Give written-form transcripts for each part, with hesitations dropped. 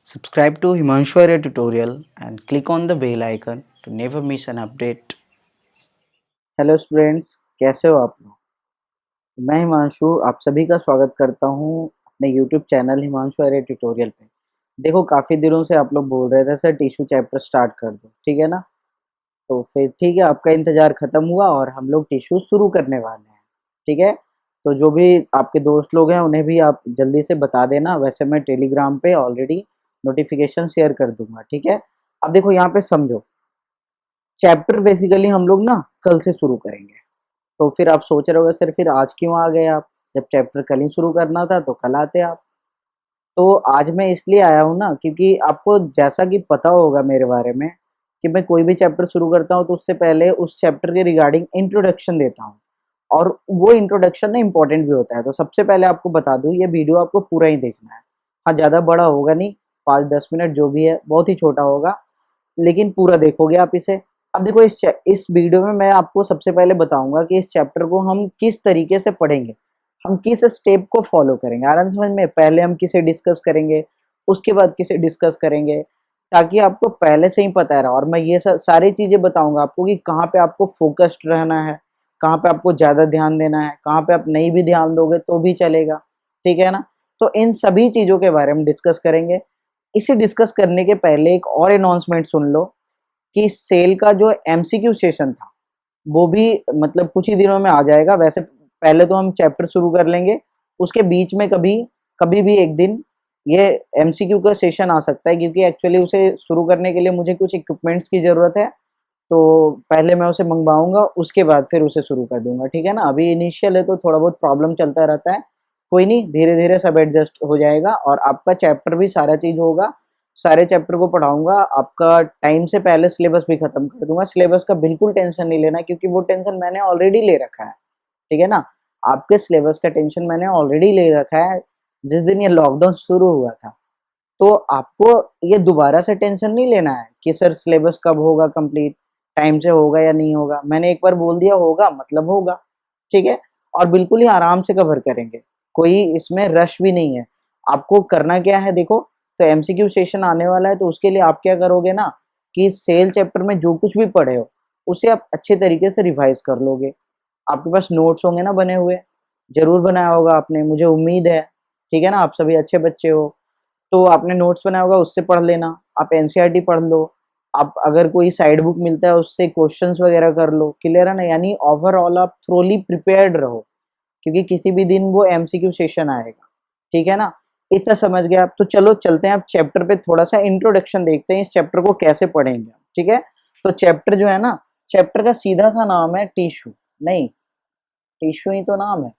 Subscribe to Himanshu Arya tutorial and click on the bell icon to never miss an update. Hello students, कैसे हो आप लोग। मैं हिमांशु आप सभी का स्वागत करता हूं अपने यूट्यूब चैनल हिमांशु आर्य ट्यूटोरियल पे। देखो, काफ़ी दिनों से आप लोग बोल रहे थे सर टिश्यू चैप्टर स्टार्ट कर दो, ठीक है ना। तो फिर ठीक है, आपका इंतज़ार ख़त्म हुआ और हम लोग टिश्यू शुरू करने वाले हैं, ठीक है। तो जो भी आपके दोस्त लोग हैं उन्हें भी आप जल्दी से बता देना। वैसे मैं टेलीग्राम पे ऑलरेडी नोटिफिकेशन शेयर कर दूंगा, ठीक है। अब देखो यहाँ पे समझो, चैप्टर बेसिकली हम लोग ना कल से शुरू करेंगे। तो फिर आप सोच रहे होगे सर फिर आज क्यों आ गए आप, जब चैप्टर कल ही शुरू करना था तो कल आते आप। तो आज मैं इसलिए आया हूँ ना क्योंकि आपको जैसा कि पता होगा मेरे बारे में कि मैं कोई भी चैप्टर शुरू करता हूँ तो उससे पहले उस चैप्टर के रिगार्डिंग इंट्रोडक्शन देता हूँ, और वो इंट्रोडक्शन ना इम्पोर्टेंट भी होता है। तो सबसे पहले आपको बता दूँ, ये वीडियो आपको पूरा ही देखना है। हाँ, ज़्यादा बड़ा होगा नहीं, 5-10 मिनट जो भी है बहुत ही छोटा होगा, लेकिन पूरा देखोगे आप इसे। अब देखो, इस वीडियो में मैं आपको सबसे पहले बताऊंगा कि इस चैप्टर को हम किस तरीके से पढ़ेंगे, हम किस स्टेप को फॉलो करेंगे। आराम समझ में, पहले हम किसे डिस्कस करेंगे, उसके बाद किसे डिस्कस करेंगे, ताकि आपको पहले से ही पता रहा। और मैं ये सारी चीज़ें बताऊंगा आपको कि कहाँ पे आपको फोकस्ड रहना है, कहाँ पे आपको ज़्यादा ध्यान देना है, कहाँ पे आप नहीं भी ध्यान दोगे तो भी चलेगा, ठीक है ना। तो इन सभी चीज़ों के बारे में डिस्कस करेंगे। इसे डिस्कस करने के पहले एक और अनाउंसमेंट सुन लो कि सेल का जो एमसीक्यू सेशन था वो भी मतलब कुछ ही दिनों में आ जाएगा। वैसे पहले तो हम चैप्टर शुरू कर लेंगे, उसके बीच में कभी कभी भी एक दिन ये एमसीक्यू का सेशन आ सकता है, क्योंकि एक्चुअली उसे शुरू करने के लिए मुझे कुछ इक्विपमेंट्स की ज़रूरत है। तो पहले मैं उसे मंगवाऊंगा, उसके बाद फिर उसे शुरू कर दूंगा, ठीक है ना। अभी इनिशियल है तो थोड़ा बहुत प्रॉब्लम चलता रहता है, कोई नहीं, धीरे धीरे सब एडजस्ट हो जाएगा और आपका चैप्टर भी सारा चीज़ होगा। सारे चैप्टर को पढ़ाऊंगा, आपका टाइम से पहले सिलेबस भी खत्म कर दूंगा। सिलेबस का बिल्कुल टेंशन नहीं लेना, क्योंकि वो टेंशन मैंने ऑलरेडी ले रखा है, ठीक है ना। आपके सिलेबस का टेंशन मैंने ऑलरेडी ले रखा है जिस दिन ये लॉकडाउन शुरू हुआ था। तो आपको ये दोबारा से टेंशन नहीं लेना है कि सर सिलेबस कब होगा कंप्लीट, टाइम से होगा या नहीं होगा। मैंने एक बार बोल दिया होगा मतलब होगा, ठीक है। और बिल्कुल ही आराम से कवर करेंगे, कोई इसमें रश भी नहीं है। आपको करना क्या है, देखो, तो एमसीक्यू सेशन आने वाला है, तो उसके लिए आप क्या करोगे ना कि सेल चैप्टर में जो कुछ भी पढ़े हो उसे आप अच्छे तरीके से रिवाइज कर लोगे। आपके पास नोट्स होंगे ना बने हुए, जरूर बनाया होगा आपने, मुझे उम्मीद है, ठीक है ना। आप सभी अच्छे बच्चे हो तो आपने नोट्स बनाया होगा, उससे पढ़ लेना। आप एनसीईआरटी पढ़ लो, आप अगर कोई साइड बुक मिलता है उससे क्वेश्चंस वगैरह कर लो, क्लियर है ना। यानी ओवरऑल आप थ्रोली प्रिपेयर्ड रहो, क्योंकि किसी भी दिन वो एमसीक्यू सेशन आएगा, ठीक है ना। इतना समझ गए आप। तो चलो चलते हैं आप चैप्टर पे, थोड़ा सा इंट्रोडक्शन देखते हैं इस चैप्टर को कैसे पढ़ेंगे, ठीक है। तो चैप्टर जो है ना, चैप्टर का सीधा सा नाम है टिश्यू, नहीं, टिश्यू ही तो नाम है।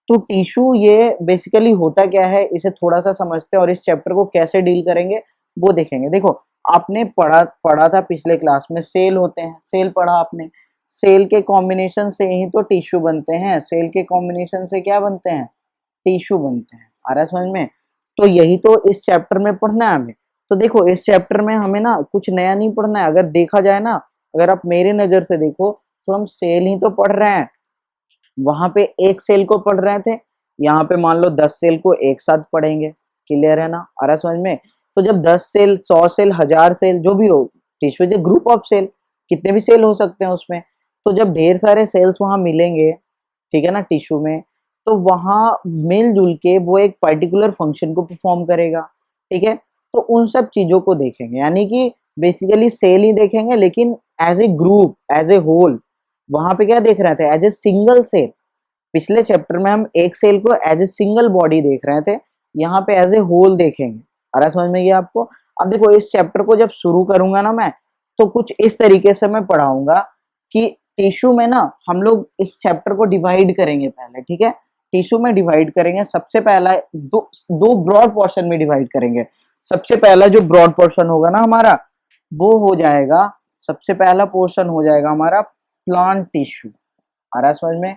तो टिश्यू ये बेसिकली होता क्या है, इसे थोड़ा सा समझते हैं और इस चैप्टर को कैसे डील करेंगे वो देखेंगे। देखो, आपने पढ़ा पढ़ा था पिछले क्लास में, सेल होते हैं, सेल पढ़ा आपने। सेल के कॉम्बिनेशन से ही तो टिश्यू बनते हैं, सेल के कॉम्बिनेशन से क्या बनते हैं, टिश्यू बनते हैं। आ रहा है समझ में। तो यही तो इस चैप्टर में पढ़ना है हमें। तो देखो, इस चैप्टर में हमें ना कुछ नया नहीं पढ़ना है। अगर देखा जाए ना, अगर आप मेरे नजर से देखो तो हम सेल ही तो पढ़ रहे हैं। वहां पे एक सेल को पढ़ रहे थे, यहाँ पे मान लो 10 सेल को एक साथ पढ़ेंगे, क्लियर है ना, आ रहा समझ में। तो जब 10 सेल, 100 सेल, 1000 सेल जो भी हो, tissue is a group of cell, कितने भी सेल हो सकते हैं उसमें। तो जब ढेर सारे सेल्स वहां मिलेंगे, ठीक है ना, टिश्यू में, तो वहां मिलजुल के वो एक पर्टिकुलर फंक्शन को परफॉर्म करेगा, ठीक है। तो उन सब चीजों को देखेंगे, यानी कि बेसिकली सेल ही देखेंगे, लेकिन as a group, as a whole. वहां पे क्या देख रहे थे, एज ए सिंगल सेल। पिछले चैप्टर में हम एक सेल को एज ए सिंगल बॉडी देख रहे थे, यहाँ पे एज ए होल देखेंगे। आ रहा समझ में ये आपको। अब देखो, इस चैप्टर को जब शुरू करूंगा ना मैं, तो कुछ इस तरीके से मैं पढ़ाऊंगा कि टिश्यू में ना हम लोग इस चैप्टर को डिवाइड करेंगे पहले, ठीक है। टिश्यू में डिवाइड करेंगे, सबसे पहला दो दो ब्रॉड पोर्शन में डिवाइड करेंगे। सबसे पहला जो ब्रॉड पोर्शन होगा ना हमारा, वो हो जाएगा, सबसे पहला पोर्शन हो जाएगा हमारा प्लांट टिश्यू। आ रहा है समझ में,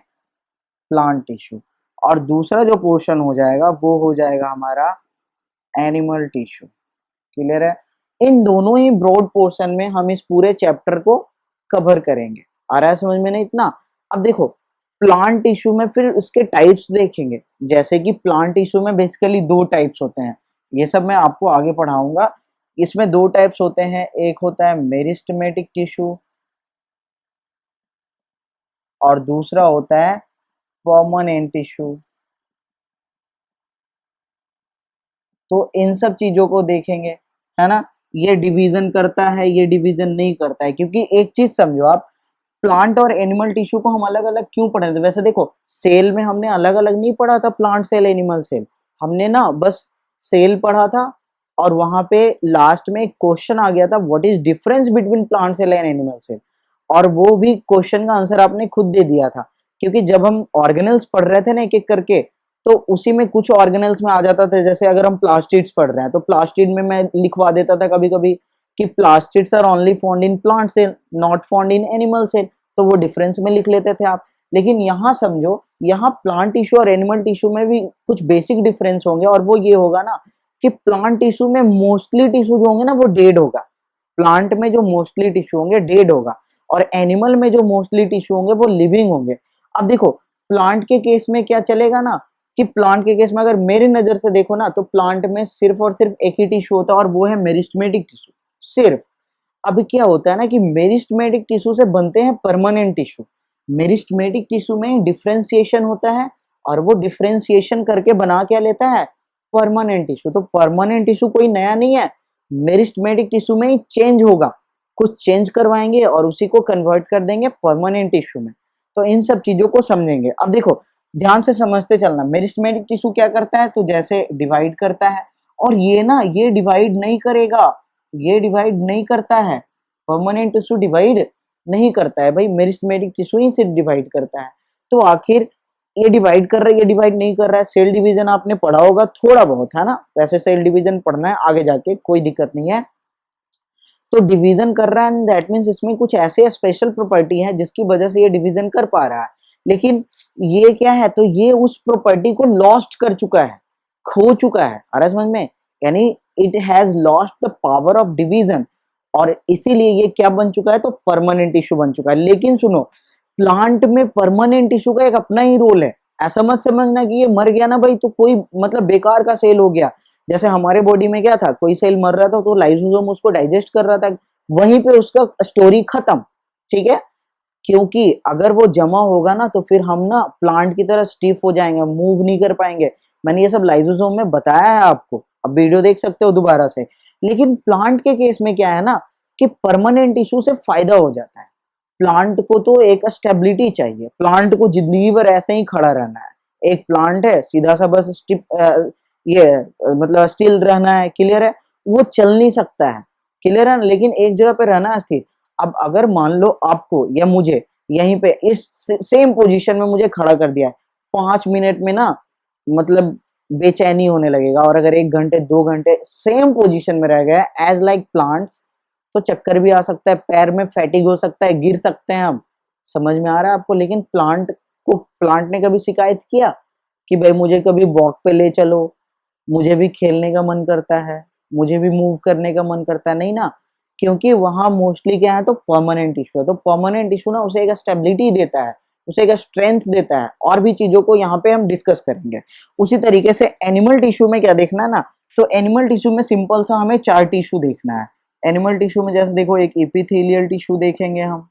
प्लांट टिश्यू। और दूसरा जो पोर्शन हो जाएगा वो हो जाएगा हमारा एनिमल टिश्यू, क्लियर है। इन दोनों ही ब्रॉड पोर्शन में हम इस पूरे चैप्टर को कवर करेंगे। आ रहा है समझ में, नहीं इतना। अब देखो, प्लांट टिश्यू में फिर इसके टाइप्स देखेंगे। जैसे कि प्लांट टिश्यू में बेसिकली दो टाइप्स होते हैं, ये सब मैं आपको आगे पढ़ाऊंगा। इसमें दो टाइप्स होते हैं, एक होता है मेरिस्टेमेटिक टिश्यू और दूसरा होता है परमानेंट टिश्यू। तो इन सब चीजों को देखेंगे, है ना। ये डिवीजन करता है, ये डिवीजन नहीं करता है, क्योंकि एक चीज समझो आप, प्लांट और एनिमल टिश्यू को हम अलग अलग क्यों पढ़े थे? वैसे देखो, सेल में हमने अलग अलग नहीं पढ़ा था, प्लांट सेल एनिमल सेल। हमने ना बस सेल पढ़ा था, और वहां पे लास्ट में एक क्वेश्चन आ गया था, what is difference between plant cell and animal cell, और वो भी क्वेश्चन का आंसर आपने खुद दे दिया था। क्योंकि जब हम ऑर्गेनल्स पढ़ रहे थे ना एक एक करके, तो उसी में कुछ ऑर्गेनल्स में आ जाता था। जैसे अगर हम प्लास्टिड्स पढ़ रहे हैं तो प्लास्टिड में मैं लिखवा देता था कभी कभी कि plastids are only found in plant cell, not found in animal cell, तो वो डिफरेंस में लिख लेते थे आप। लेकिन यहाँ समझो, यहाँ प्लांट टिश्यू और एनिमल टिश्यू में भी कुछ बेसिक डिफरेंस होंगे, और वो ये होगा ना कि प्लांट टिश्यू में मोस्टली टिश्यू जो होंगे ना वो डेड होगा। प्लांट में जो मोस्टली टिश्यू होंगे डेड होगा, और एनिमल में जो मोस्टली टिश्यू होंगे वो लिविंग होंगे। अब देखो, प्लांट के केस में क्या चलेगा ना, कि प्लांट के केस में अगर मेरी नजर से देखो ना, तो प्लांट में सिर्फ और सिर्फ एक ही टिश्यू होता है, और वो है मेरिस्टेमेटिक टिश्यू, सिर्फ। अब क्या होता है ना कि मेरिस्टेमेटिक टिश्यू से बनते हैं परमानेंट टिश्यू। मेरिस्टेमेटिक टिश्यू में डिफरेंशिएशन होता है, और वो डिफरेंशिएशन करके बना क्या लेता है? Permanent tissue. तो परमानेंट टिश्यू कोई नया नहीं है, मेरिस्टेमेटिक टिश्यू में ही चेंज होगा, कुछ चेंज करवाएंगे और उसी को कन्वर्ट कर देंगे परमानेंट टिश्यू में। तो इन सब चीजों को समझेंगे। अब देखो, ध्यान से समझते चलना, मेरिस्टेमेटिक टिश्यू क्या करता है, तो जैसे डिवाइड करता है, और ये ना ये डिवाइड नहीं करेगा, ये डिवाइड नहीं करता है। परमानेंट टिश्यू डिवाइड नहीं करता है भाई, मेरिस्टेमेटिक टिश्यू ही सिर्फ डिवाइड करता है। तो आखिर ये डिवाइड कर रहा है, ये डिवाइड नहीं कर रहा है। सेल डिवीजन आपने पढ़ा होगा थोड़ा बहुत, है ना। वैसे सेल डिवीजन पढ़ना है आगे जाके, कोई दिक्कत नहीं है। तो डिवीजन कर रहा है, दैट मीन्स इसमें कुछ ऐसे स्पेशल प्रॉपर्टी है जिसकी वजह से ये डिवीजन कर पा रहा है। लेकिन ये क्या है, तो ये उस प्रॉपर्टी को लॉस्ट कर चुका है, खो चुका है। आ रहा है समझ में? यानी it has lost the power of division, और इसीलिए ये क्या बन चुका है, तो परमानेंट टिश्यू बन चुका है। लेकिन सुनो, प्लांट में परमानेंट टिश्यू का एक अपना ही रोल है। ऐसा मत समझना कि ये मर गया ना भाई तो कोई मतलब बेकार का सेल हो गया। जैसे हमारे बॉडी में क्या था, कोई सेल मर रहा था तो लाइसोसोम उसको डाइजेस्ट कर रहा था, वहीं पे उसका स्टोरी खत्म। ठीक है, क्योंकि अगर वो जमा होगा ना तो फिर हम ना प्लांट की तरह स्टिफ हो जाएंगे, मूव नहीं कर पाएंगे। मैंने ये सब लाइसोसोम में बताया है आपको, अब वीडियो देख सकते हो दोबारा से। लेकिन प्लांट के केस में क्या है ना, कि परमानेंट टिश्यू से फायदा हो जाता है। प्लांट को तो एक स्टेबिलिटी चाहिए, प्लांट को जिंदगी भर ऐसे ही खड़ा रहना है। एक प्लांट है सीधा सा बस मतलब स्टिल रहना है, क्लियर है, वो चल नहीं सकता है, क्लियर है। लेकिन एक जगह पे रहना है स्थिर। अब अगर मान लो आपको या मुझे यहीं पे इस सेम पोजीशन में मुझे खड़ा कर दिया है, 5 मिनट में ना मतलब बेचैनी होने लगेगा। और अगर 1 घंटे 2 घंटे सेम पोजीशन में रह गया एज लाइक प्लांट्स, तो चक्कर भी आ सकता है, पैर में फैटिग हो सकता है, गिर सकते हैं हम। समझ में आ रहा है आपको? लेकिन प्लांट ने कभी शिकायत किया कि भाई मुझे कभी वॉक पे ले चलो, मुझे भी खेलने का मन करता है, मुझे भी मूव करने का मन करता है? नहीं ना, क्योंकि वहां मोस्टली क्या है, तो परमानेंट इशू है। तो परमानेंट इशू ना उसे एक स्टेबिलिटी देता है, उसे एक स्ट्रेंथ देता है, और भी चीजों को यहाँ पे हम डिस्कस करेंगे। उसी तरीके से एनिमल टिश्यू में क्या देखना है ना, तो एनिमल टिश्यू में सिंपल सा हमें 4 टिश्यू देखना है। एनिमल टिश्यू में जैसे देखो, एक इपिथेलियल टिश्यू देखेंगे हम,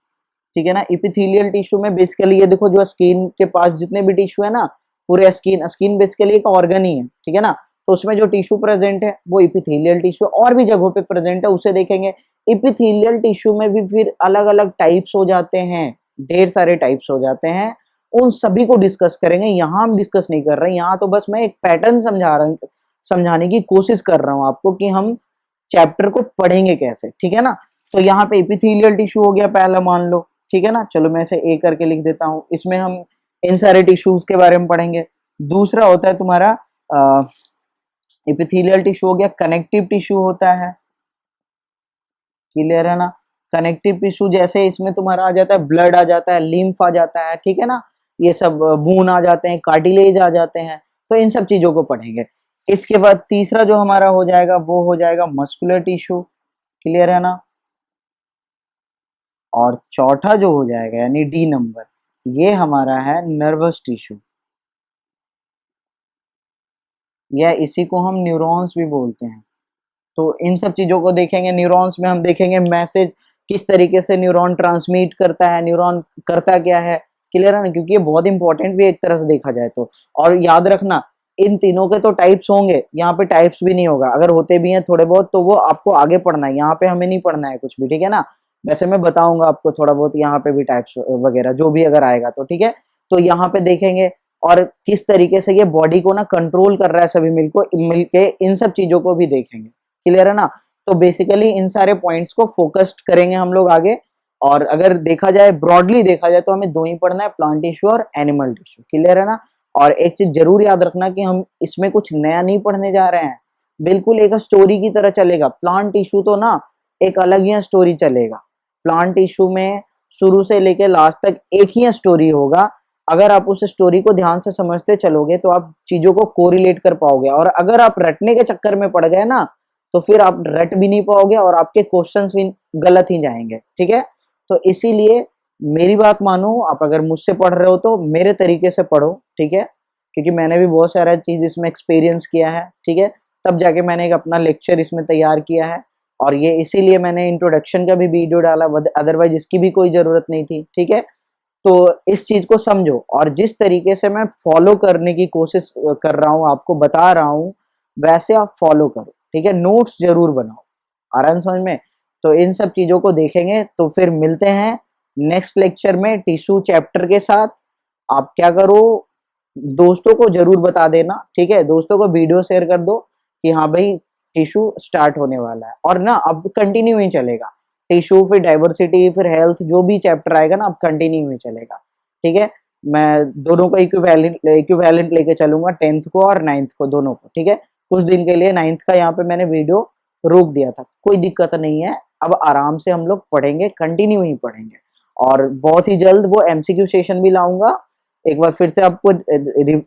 ठीक है ना। इपिथेलियल टिश्यू में बेसिकली ये देखो, जो स्किन के पास जितने भी टिश्यू है ना, पूरे स्किन स्किन बेसिकली एक ऑर्गन ही है, ठीक है ना। तो उसमें जो टिश्यू प्रेजेंट है वो इपिथेलियल टिश्यू, और भी जगहों पे प्रेजेंट है, उसे देखेंगे। इपिथेलियल टिश्यू में भी फिर अलग अलग टाइप्स हो जाते हैं, ढेर सारे टाइप्स हो जाते हैं। उन सभी को डिस्कस करेंगे, यहाँ हम डिस्कस नहीं कर रहे। यहाँ तो बस मैं एक पैटर्न समझा रहा हूँ, समझाने की कोशिश कर रहा हूँ आपको कि हम चैप्टर को पढ़ेंगे कैसे, ठीक है ना। तो यहाँ पे इपिथेलियल टिश्यू हो गया पहला, मान लो, ठीक है ना। चलो मैं इसे ए करके लिख देता हूँ, इसमें हम इन सारे टिश्यूज के बारे में पढ़ेंगे। दूसरा होता है तुम्हारा इपिथेलियल टिश्यू हो गया, कनेक्टिव टिश्यू होता है, क्लियर है ना। कनेक्टिव टिश्यू जैसे इसमें तुम्हारा आ जाता है ब्लड, आ जाता है लिम्फ, आ जाता है, ठीक है ना। ये सब बून आ जाते हैं, कार्टिलेज आ जाते हैं। तो इन सब चीजों को पढ़ेंगे। इसके बाद तीसरा जो हमारा हो जाएगा वो हो जाएगा मस्कुलर टिश्यू, क्लियर है ना। और चौथा जो हो जाएगा यानी डी नंबर, ये हमारा है नर्वस टिश्यू। या इसी को हम न्यूरॉन्स भी बोलते हैं। तो इन सब चीज़ों को देखेंगे। न्यूरॉन्स में हम देखेंगे मैसेज किस तरीके से न्यूरॉन ट्रांसमिट करता है, न्यूरॉन करता क्या है, क्लियर है ना, क्योंकि ये बहुत इंपॉर्टेंट भी एक तरह से देखा जाए तो। और याद रखना इन तीनों के तो टाइप्स होंगे, यहाँ पे टाइप्स भी नहीं होगा, अगर होते भी हैं थोड़े बहुत तो वो आपको आगे पढ़ना है, यहाँ पे हमें नहीं पढ़ना है कुछ भी, ठीक है ना। वैसे मैं बताऊंगा आपको थोड़ा बहुत यहाँ पे भी टाइप्स वगैरह जो भी अगर आएगा तो, ठीक है। तो यहाँ पे देखेंगे और किस तरीके से ये बॉडी को ना कंट्रोल कर रहा है, सभी मिलके इन सब चीजों को भी देखेंगे, क्लियर है ना। तो बेसिकली इन सारे पॉइंट्स को फोकस्ड करेंगे हम लोग आगे। और अगर देखा जाए ब्रॉडली देखा जाए तो हमें दो ही पढ़ना है, प्लांट टिश्यू और एनिमल टिश्यू, क्लियर है ना। और एक चीज जरूर याद रखना कि हम इसमें कुछ नया नहीं पढ़ने जा रहे हैं, बिल्कुल एक स्टोरी की तरह चलेगा। प्लांट टिश्यू तो ना एक अलग ही स्टोरी चलेगा। प्लांट टिश्यू में शुरू से लेके लास्ट तक एक ही स्टोरी होगा। अगर आप उस स्टोरी को ध्यान से समझते चलोगे तो आप चीजों को कोरिलेट कर पाओगे, और अगर आप रटने के चक्कर में पड़ गए ना तो फिर आप रट भी नहीं पाओगे और आपके क्वेश्चंस भी गलत ही जाएंगे, ठीक है। तो इसीलिए मेरी बात मानो, आप अगर मुझसे पढ़ रहे हो तो मेरे तरीके से पढ़ो, ठीक है, क्योंकि मैंने भी बहुत सारा चीज इसमें एक्सपीरियंस किया है, ठीक है। तब जाके मैंने एक अपना लेक्चर इसमें तैयार किया है, और ये इसीलिए मैंने इंट्रोडक्शन का भी वीडियो डाला, अदरवाइज इसकी भी कोई जरूरत नहीं थी, ठीक है। तो इस चीज को समझो, और जिस तरीके से मैं फॉलो करने की कोशिश कर रहा हूँ, आपको बता रहा हूँ, वैसे आप फॉलो करो, ठीक है। नोट्स जरूर बनाओ, आ रहा है समझ में। तो इन सब चीजों को देखेंगे, तो फिर मिलते हैं नेक्स्ट लेक्चर में टिश्यू चैप्टर के साथ। आप क्या करो, दोस्तों को जरूर बता देना, ठीक है, दोस्तों को वीडियो शेयर कर दो कि हाँ भाई टिश्यू स्टार्ट होने वाला है, और ना अब कंटिन्यू ही चलेगा। टिश्यू फिर डाइवर्सिटी फिर हेल्थ, जो भी चैप्टर आएगा ना अब कंटिन्यू ही चलेगा, ठीक है। मैं दोनों को इक्विवेलेंट लेके चलूंगा, 10th को और 9th को, दोनों को, ठीक है। कुछ दिन के लिए 9th का यहाँ पे मैंने वीडियो रोक दिया था, कोई दिक्कत नहीं है, अब आराम से हम लोग पढ़ेंगे, कंटिन्यू ही पढ़ेंगे। और बहुत ही जल्द वो एमसीक्यू सेशन भी लाऊंगा। एक बार फिर से आपको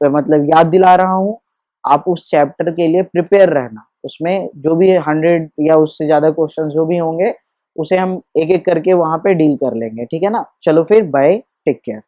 मतलब याद दिला रहा हूँ, आप उस चैप्टर के लिए प्रिपेयर रहना। उसमें जो भी 100 या उससे ज्यादा क्वेश्चंस जो भी होंगे उसे हम एक एक करके वहां पे डील कर लेंगे, ठीक है ना। चलो फिर बाय, टेक केयर।